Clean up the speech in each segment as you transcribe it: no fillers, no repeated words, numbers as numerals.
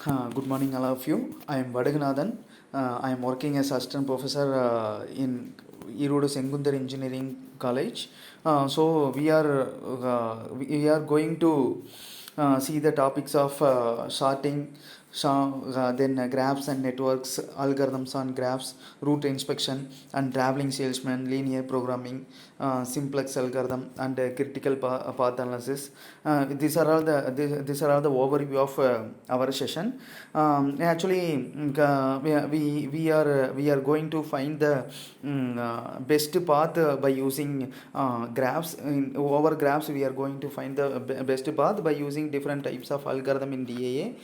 Good morning, all of you. I am Vadaganathan. I am working as assistant professor in Erode Sengunthar Engineering College. We are going to see the topics of sorting, then graphs and networks, algorithms on graphs, route inspection, and traveling salesman, linear programming, simplex algorithm, and critical path analysis. These are all the overview of our session. Actually, we are going to find the best path by using graphs. Over graphs, we are going to find the best path by using different types of algorithm in DAA.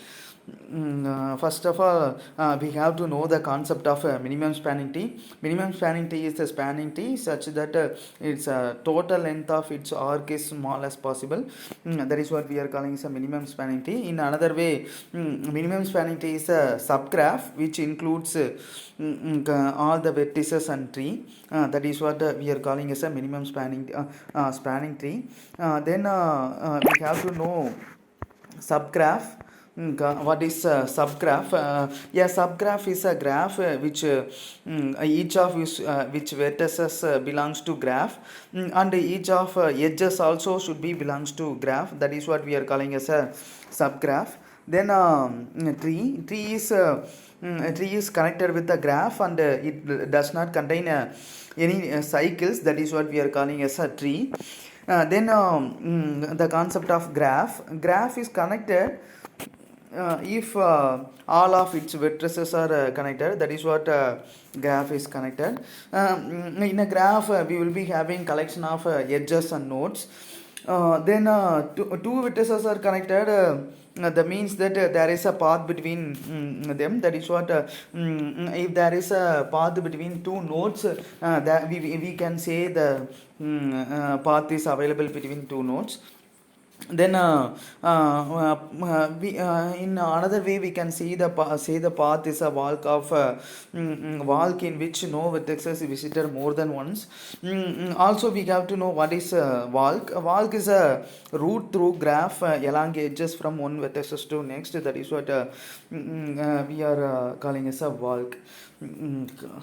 First of all, we have to know the concept of minimum spanning tree. Minimum spanning tree is the spanning tree such that its total length of its arc is small as possible. That is what we are calling as a minimum spanning tree. In another way, minimum spanning tree is a subgraph which includes all the vertices and tree. That is what we are calling as a minimum spanning tree. Then we have to know subgraph. What is a subgraph? Subgraph is a graph each of which vertices belongs to graph, and each of edges also should be belongs to graph. That is what we are calling as a subgraph. Then tree is connected with the graph, and it does not contain any cycles. That is what we are calling as a tree. Then the concept of graph is connected if all of its vertices are connected. That is what graph is connected. In a graph, we will be having collection of edges and nodes. Then two vertices are connected. That means that there is a path between them. That is what if there is a path between two nodes, that we can say the path is available between two nodes. Then in another way we can see the path is a walk of walk in which no vertex is visited more than once. Also we have to know what is walk. A walk is a route through graph along edges from one vertex to next. That is what we are calling as a walk.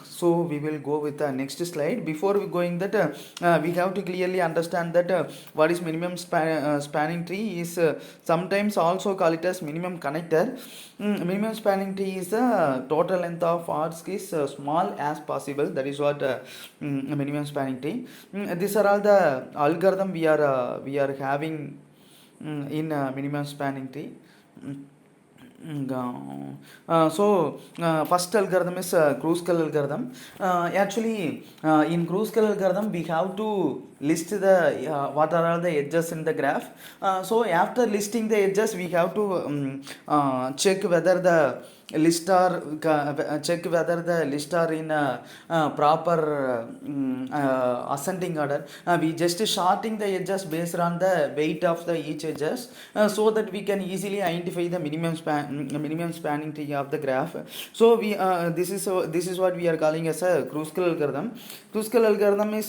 So we will go with the next slide. Before we going that, we have to clearly understand that what is minimum spanning tree is sometimes also call it as minimum connector. Minimum spanning tree is the total length of arcs is small as possible. That is what minimum spanning tree. These are all the algorithm we are having in minimum spanning tree. First algorithm is Kruskal algorithm. Actually, in Kruskal algorithm, we have to list the what are all the edges in the graph. So after listing the edges, we have to check whether the list are in proper ascending order. We just sorting the edges based on the weight of the each edges, so that we can easily identify the minimum spanning tree of the graph. So we this is what we are calling as a Kruskal algorithm. Kruskal algorithm is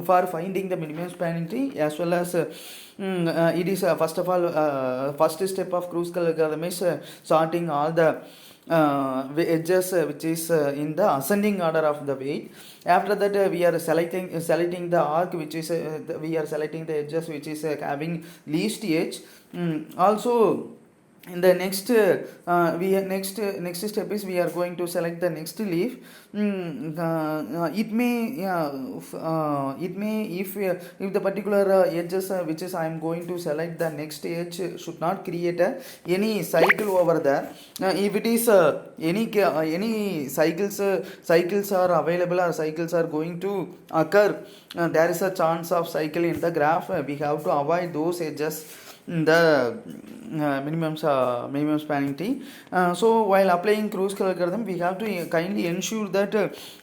for finding the minimum spanning tree, as well as it is first of all first step of Kruskal algorithm is sorting all the edges which is in the ascending order of the weight. After that we are selecting the arc which is we are selecting the edges which is having least edge. Also in the next next step is we are going to select the next leaf. It may if the particular edges which is I am going to select, the next edge should not create any cycle over there. If it is any cycles are available or cycles are going to occur, there is a chance of cycle in the graph. We have to avoid those edges the minimum spanning tree. So while applying Kruskal algorithm, we have to kindly ensure that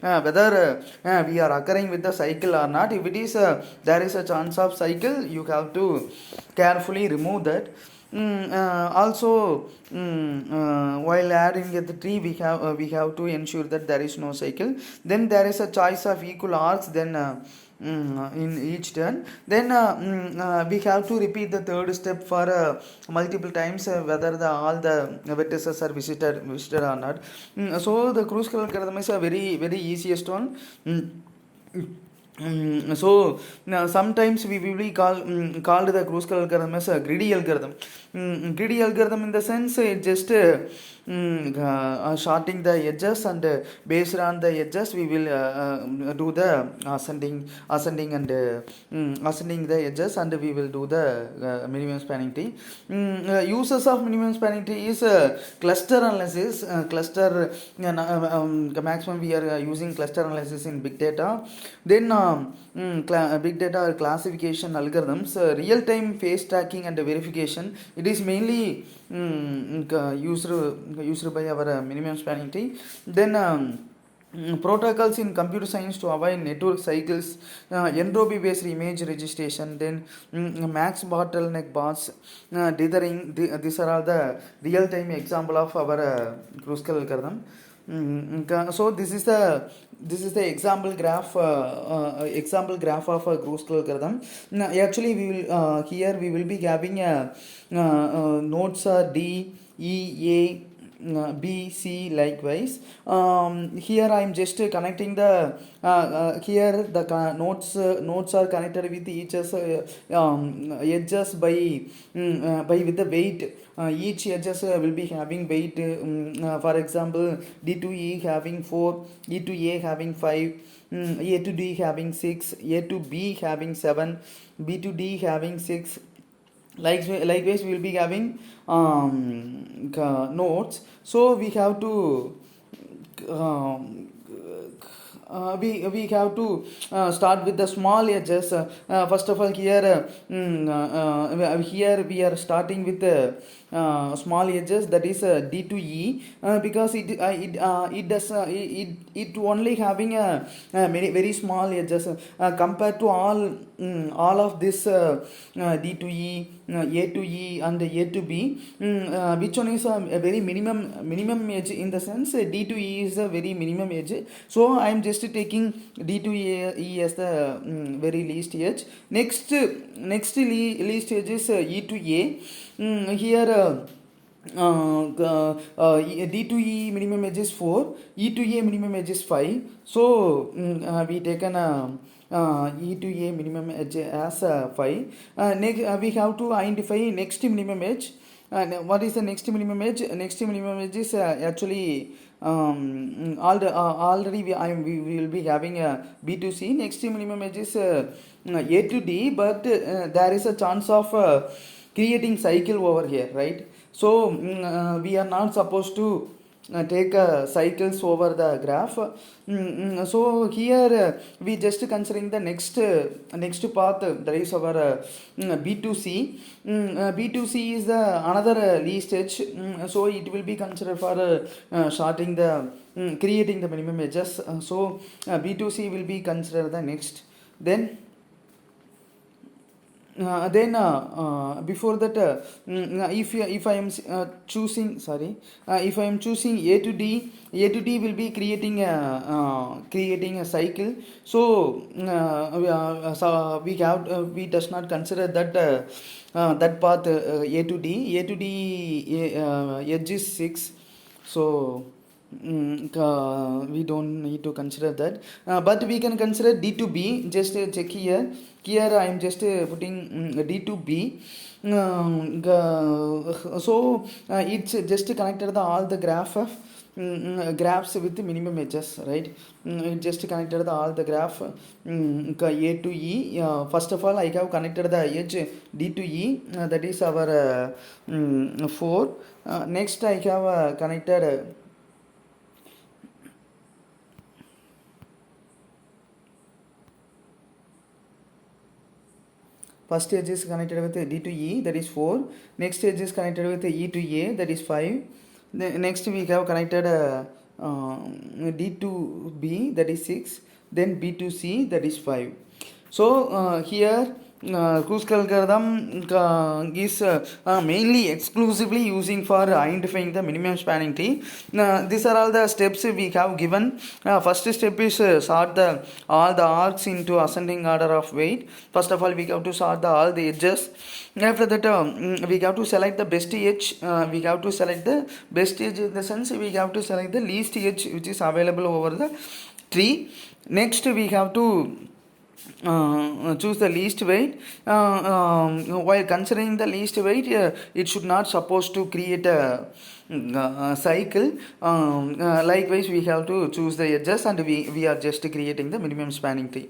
whether we are occurring with the cycle or not. If it is there is a chance of cycle, you have to carefully remove that. Also while adding the tree, we have to ensure that there is no cycle. Then there is a choice of equal arcs. Then in each turn. Then we have to repeat the third step for multiple times, whether all the vertices are visited or not. So the crucial algorithm is a very easiest one. So now sometimes we will be called the crucial algorithm as a greedy algorithm. Greedy algorithm in the sense it just shorting the edges, and based on the edges we will do the ascending and ascending the edges, and we will do the minimum spanning tree. Uses of minimum spanning tree is cluster analysis. Maximum we are using cluster analysis in big data. Then big data classification algorithms, real-time face tracking and verification. It is mainly used by our minimum spanning tree. Then protocols in computer science to avoid network cycles, entropy based image registration, then max bottleneck bots, dithering. These are all the real time example of our crucial algorithm. So this is the example graph of a crucial algorithm. Now, actually we will here we will be having nodes are D, E, A, B, C likewise. Here I am just connecting the here the nodes are connected with each edges by with the weight. Each edges will be having weight. For example, D to E having 4, E to A having 5, A to D having 6, A to B having 7, B to D having 6. Likewise we will be having nodes. So we have to we have to start with the small edges. First of all, here here we are starting with small edges, that is D to E, because it does it only having a very small edges compared to all of this D to E, A to E and A to B. Which one is a very minimum edge, in the sense D to E is a very minimum edge. So I am just taking D to E as the very least edge. Next least edge is E to A. Here D to E minimum edge is 4, E to A minimum edge is 5. So we taken E to A minimum edge as 5. We have to identify next minimum edge. What is the next minimum edge? Next minimum edge is actually already we will be having a B to C. Next minimum edge is A to D, but there is a chance of creating cycle over here, right? So we are not supposed to take cycles over the graph. So here we just considering the next path, that is our B2C. B2C is the another least edge. So it will be considered for shorting the creating the minimum edges. So B2C will be considered the next. Then before that, if I am choosing if I am choosing A to D will be creating a cycle. So we does not consider that that path A to D edge is 6. So we don't need to consider that, but we can consider D to B. Just check here I am just putting D to B. So it's just connected all the graphs with the minimum edges, right? It just connected all the graph A to E. First of all, I have connected the edge D to E, that is our 4. Next I have connected first edge is connected with D to E, that is 4. Next edge is connected with E to A, that is 5. Next we have connected D to B, that is 6. Then B to C, that is 5. So here Kruskal algorithm is mainly exclusively using for identifying the minimum spanning tree. These are all the steps we have given. First step is sort all the arcs into ascending order of weight. First of all, we have to sort all the edges. After that, we have to select the best edge. We have to select the best edge in the sense we have to select the least edge which is available over the tree. Next, we have to choose the least weight. While considering the least weight, it should not supposed to create a cycle. Likewise, we have to choose the edges, and we are just creating the minimum spanning tree.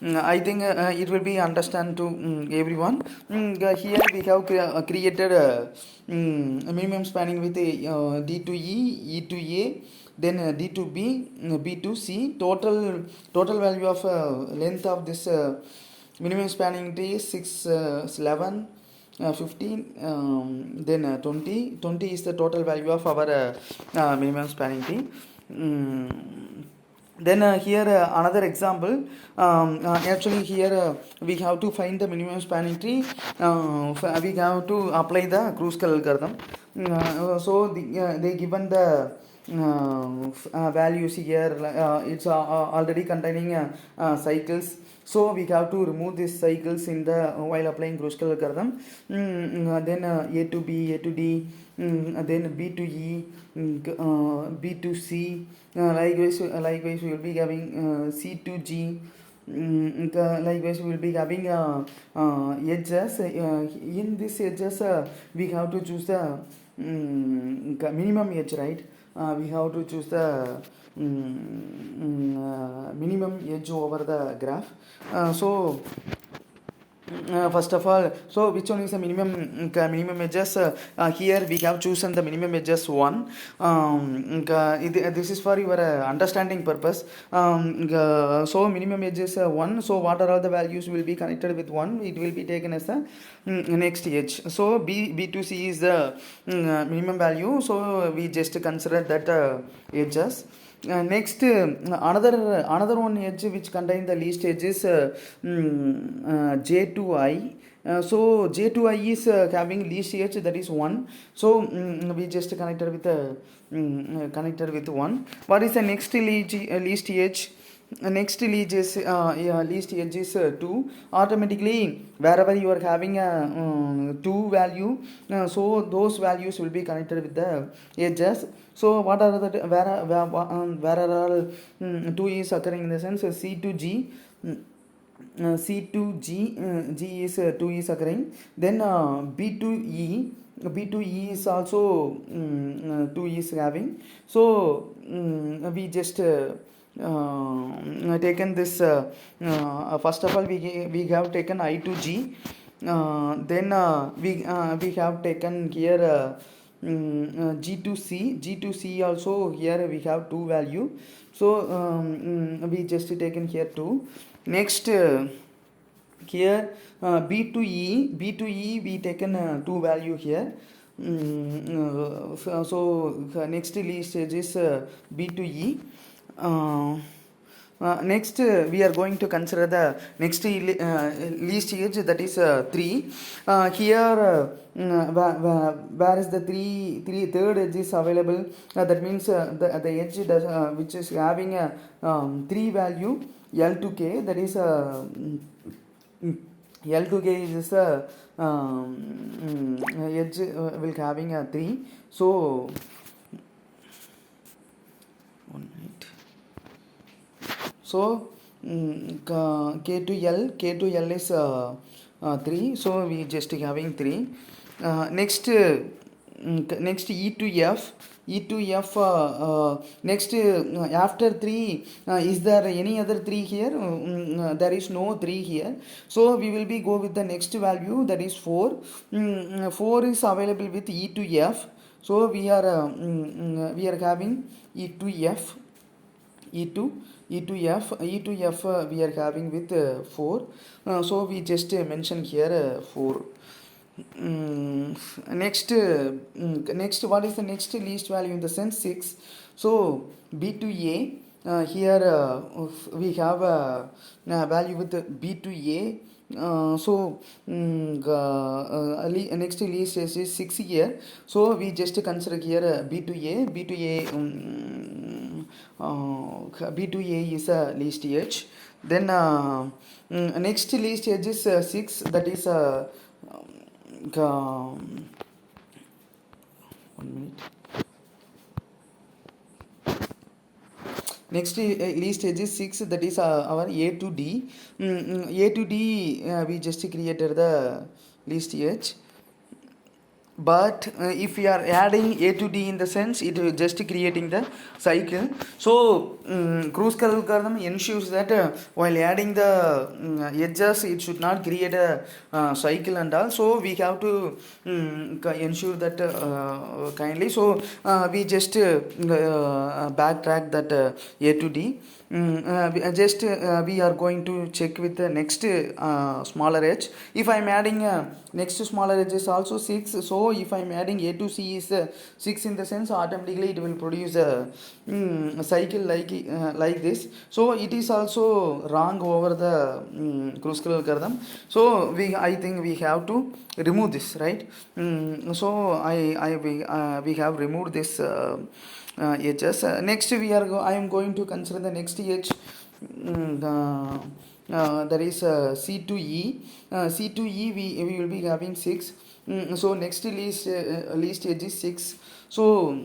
I think it will be understand to everyone. Here we have created a minimum spanning with D to E, E to A, then D to B, B to C. Total value of length of this minimum spanning tree is 6, 11, 15, then 20. 20 is the total value of our minimum spanning tree. Then here another example. Actually here we have to find the minimum spanning tree. We have to apply the Kruskal algorithm. So they given the values here. It's already containing cycles. So we have to remove these cycles in the while applying Kruskal algorithm. Then A to B, A to D, then B to E, B to C. Likewise we will be having C to G. Likewise we will be having edges. In these edges we have to choose the minimum edge, right? We have to choose the minimum edge over the graph. So first of all, so which one is the minimum edges? Here we have chosen the minimum edges 1. This is for your understanding purpose. So minimum edge is 1. So what are all the values will be connected with 1? It will be taken as the next edge. So B to C is the minimum value. So we just consider that edges. Next, another one edge which contain the least edge is J to I. So J to I is having least edge, that is 1. So we just connected with 1. What is the next least edge? Next least edge is 2. Automatically wherever you are having a 2 value, so those values will be connected with the edges. So what are the where are all 2 is occurring in the sense C to G. C to G, G is 2 is occurring. Then B to E, B to E is also 2 is having. So we just taken this. First of all, we have taken I to G. Then we have taken here G to C. G to C also here we have 2 value. So we just taken here 2. Next here B to E we taken 2 value here. So next least edge is B to E. Next we are going to consider the next least edge, that is 3. Here where is the third edge is available, that means the edge which is having a 3 value L to K, that is L to K is edge will having a 3. So 1 minute. So K to L is 3. So we just having 3. Next E to F. Next after 3, is there any other 3 here? There is no 3 here. So we will be go with the next value, that is 4. 4 is available with E to F. So we are having E to F. E to F we are having with 4. So we just mention here 4. Next what is the next least value in the sense 6. So B to A, here we have a value with B to A. Next least is 6 here. So we just consider here B to A. B to A is a least edge. Then next least edge is 6. That is 1 minute. Next least edge is 6. That is our A to D. A to D we just created the least edge. But if we are adding A to D in the sense, it is just creating the cycle. So cruise algorithm ensures that while adding the edges, it should not create a cycle and all. So we have to ensure that kindly. So we just backtrack that A to D. We are going to check with the next smaller edge. If I am adding next smaller edge is also 6, so if I am adding A to C is 6 in the sense, automatically it will produce a cycle like this. So it is also wrong over the Kruskal algorithm. So I think we have to remove this, right? So we have removed this edges. Next I am going to consider the next edge. There is C to E. C to E we will be having 6. So next least edge is 6. So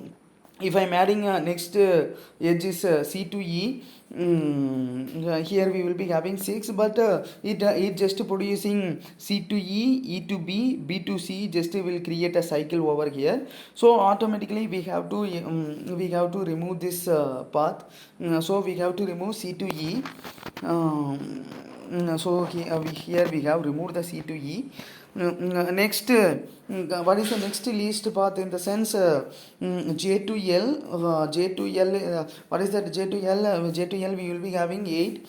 if I am adding next edge is C to E, here we will be having 6, but it just producing C to E, E to B, B to C, just will create a cycle over here. So automatically we have to remove this path. So we have to remove C to E. So here we have removed the C to E. Next, what is the next least path in the sense J to L? J to L, what is that? J to L? J to L we will be having 8.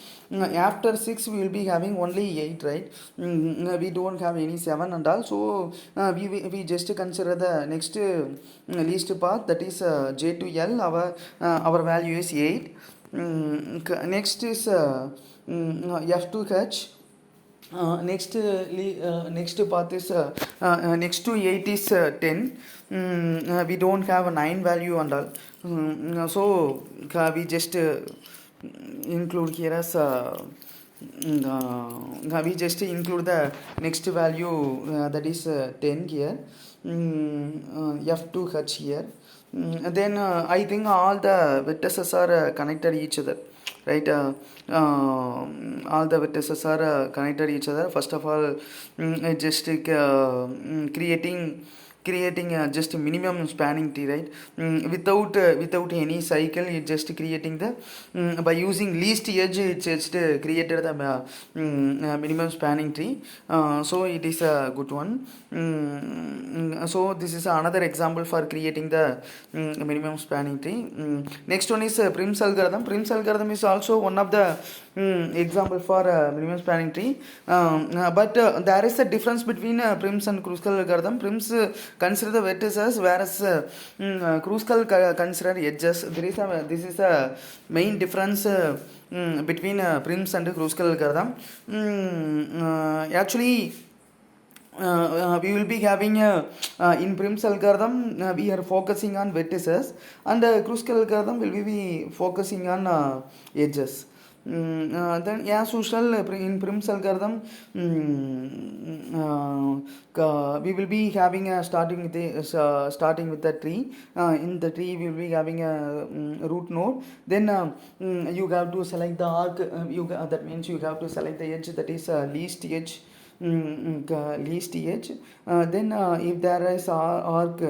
After 6 we will be having only 8, right? We don't have any 7 and all. So we just consider the next least path, that is J to L. Our value is 8. Next is F to H. Next path is next to 8 is 10. We don't have a 9 value and all. So we just include here as we just include the next value, that is 10 here. F to H here. Then I think all the vertices are connected each other, right? All the vertices are connected each other. First of all, just creating just a minimum spanning tree, right? Without any cycle, it just creating the by using least edge, it just created the minimum spanning tree. So it is a good one. So this is another example for creating the minimum spanning tree. Next one is Prim's algorithm. Prim's algorithm is also one of the example for minimum spanning tree. But there is a difference between Prim's and Kruskal algorithm. Prim's consider the vertices, whereas Kruskal consider edges. This is a main difference between Prim's and Kruskal algorithm. Actually, we will be having in Prim's algorithm we are focusing on vertices, and Kruskal algorithm will be focusing on edges. Then as usual in Prim's algorithm, we will be having starting with the tree. In the tree we will be having a root node. Then you have to select the arc. That means you have to select the edge, that is least edge. Least edge. Then if there is arc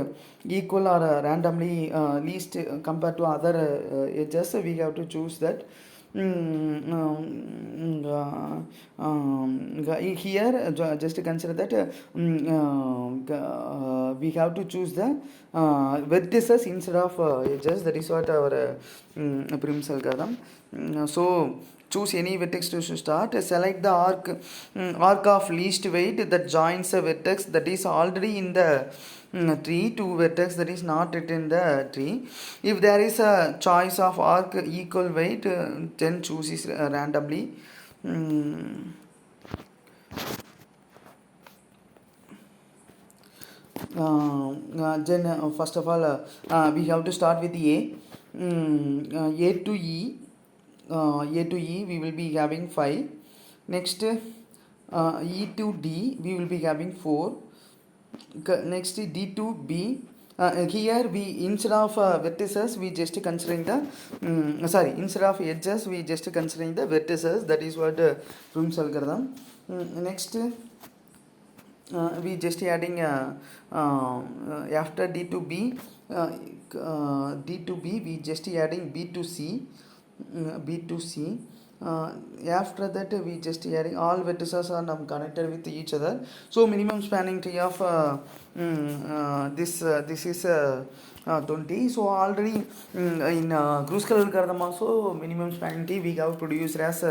equal or randomly least compared to other edges, we have to choose that. Here just consider that we have to choose the vertices instead of edges. That is what our Prim's algorithm. So choose any vertex to start. Select the arc of least weight that joins a vertex that is already in the tree to vertex that is not in the tree. If there is a choice of arc equal weight, then choose randomly. Then first of all we have to start with A. A to E. A to E we will be having 5. Next E to D we will be having 4. Next D to B. Here we, instead of vertices we just considering the instead of edges we just considering the vertices. That is what Prim's algorithm. Next we just adding after D to B we just adding B to C. After that we just adding all vertices are now connected with each other. So minimum spanning tree of this is 20. So already in Kruskal algorithm also minimum spanning tree we have produced as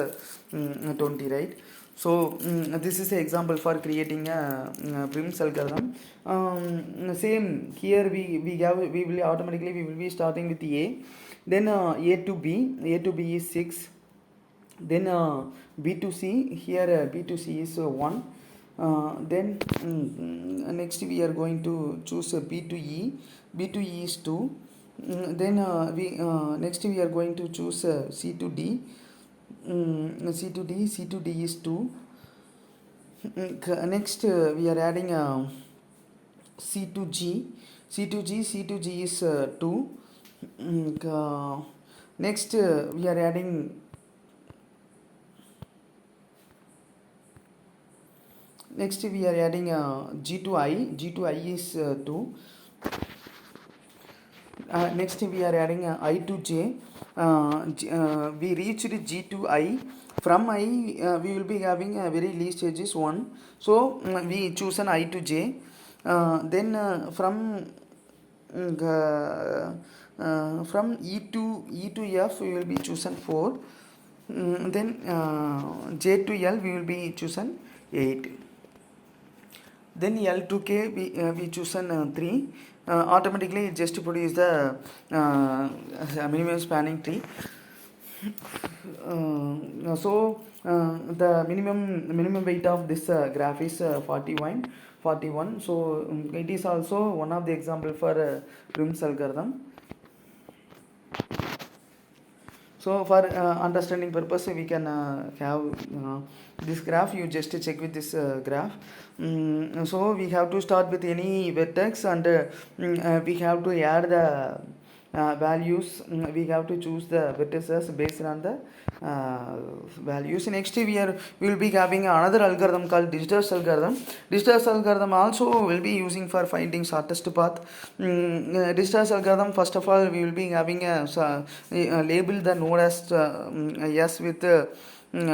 20, right? So this is an example for creating a Prim's algorithm. Same here we will automatically we will be starting with A. Then A to B is 6. Then B to C, here B to C is 1. Then next we are going to choose B to E. B to E is 2. Then next we are going to choose C to D. C to D is 2. Next we are adding C to G. C to G is 2. Next we are adding G to I. G to I is 2. Next we are adding I to J. We reached G to I. From I we will be having a very least edge is 1. So we choose an I to J. Then from E to F we will be chosen 4. Then J to L we will be chosen 8. Then L to K we chosen 3. Automatically it just produce the minimum spanning tree. So the minimum weight of this graph is 41. So it is also one of the example for Prim's algorithm. So for understanding purpose we can have this graph. You just check with this graph. So we have to start with any vertex and we have to add the values. We have to choose the vertices based on the values. Next we will be having another algorithm called Digital's algorithm. Digital's algorithm also will be using for finding shortest path. Digital's algorithm, first of all we will be having a label the node as S with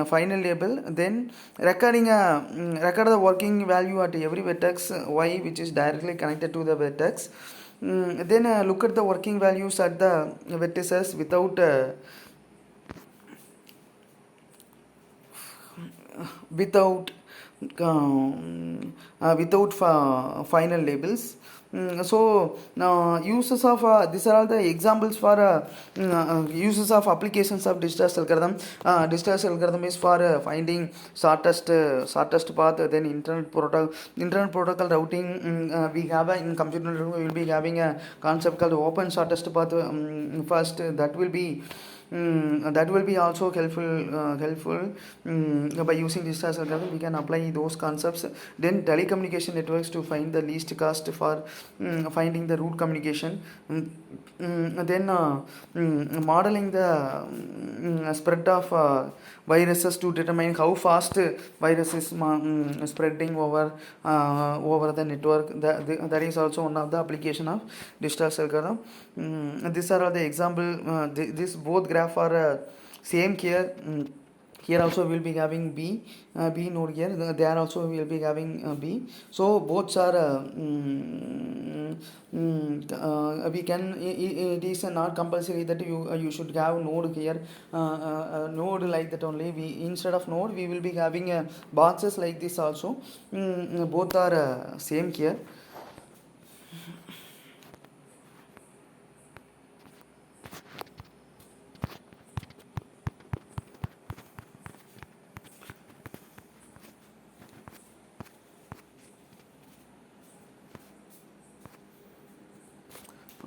final label. Then record the working value at every vertex Y which is directly connected to the vertex. Then look at the working values at the vertices without final labels. So now uses of these are all the examples for uses of applications of digital algorithm. Digital algorithm is for finding shortest path. Then internet protocol routing. We have in computer network we will be having a concept called open shortest path. First that will be also helpful by using digital algorithm. We can apply those concepts. Then telecommunication networks to find the least cost for finding the route communication. Then modeling the spread of viruses to determine how fast virus is spreading over the network. That is also one of the application of digital algorithm. These are all the example. This both graph are same here. Here also we will be having B node here. There also we will be having B. So both are we can. It is not compulsory that you should have node here. Node like that only. We instead of node we will be having boxes like this also. Both are same here.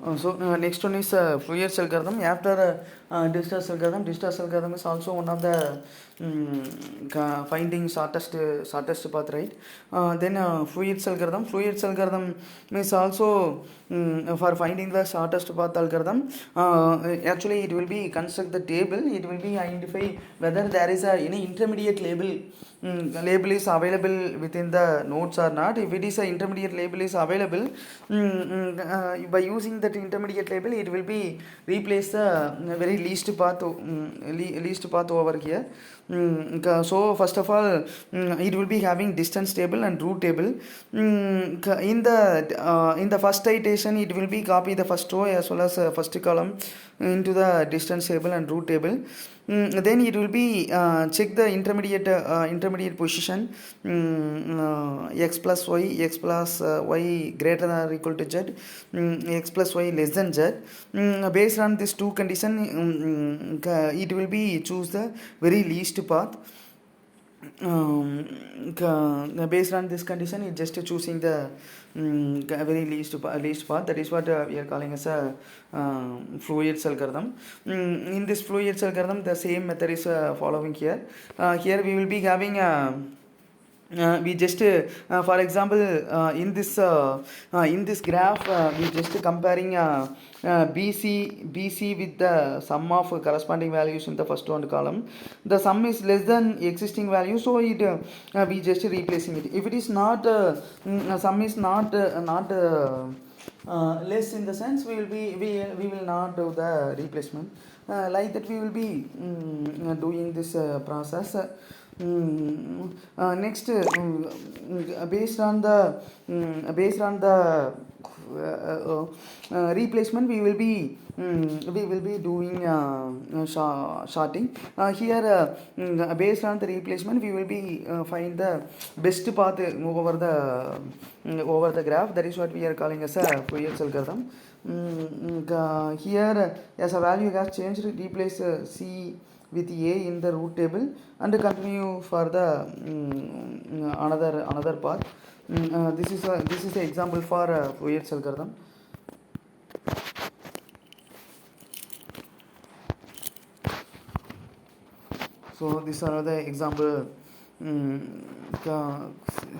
Next one is Fourier's algorithm. After Distress algorithm is also one of the finding shortest path, right? Then Fourier's algorithm. Fourier's algorithm is also for finding the shortest path algorithm. Actually, it will be construct the table. It will be identify whether there is any intermediate label is available within the nodes or not. If it is a intermediate label is available, by using that intermediate label, it will be replace the very least path over here. So first of all, it will be having distance table and root table. In the first iteration, it will be copy the first row as well as first column into the distance table and root table. Then it will be check the intermediate position, x plus y greater than or equal to z, x plus y less than z. Based on this two condition, it will be choose the very least path. Based on this condition, it's just choosing the very least path. That is what we are calling as a Fourier's algorithm. In this Fourier's algorithm, the same method is following here. Here we will be having we just for example, in this graph, we just comparing BC with the sum of corresponding values in the first one column. The sum is less than existing value, so it we just replacing it. If it is not sum is not less, in the sense we will not do the replacement. Like that we will be doing this process. Next, based on the replacement, we will be doing sorting. Here, based on the replacement, we will be find the best path over the graph. That is what we are calling as a Fourier's algorithm. Here, as a value has changed, replace C with A in the root table and continue for the another path. This is the example for Fourier's algorithm. So these are the example.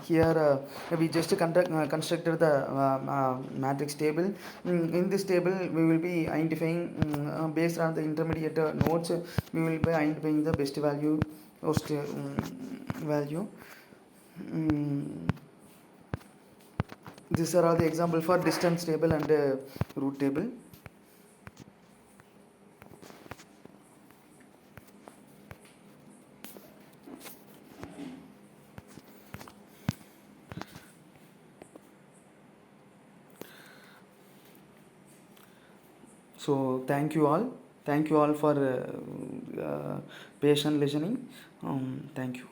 Here we just constructed the matrix table. In this table, we will be identifying based on the intermediate nodes. We will be identifying the best value, worst value. These are all the example for distance table and root table. So thank you all for patient listening. Thank you.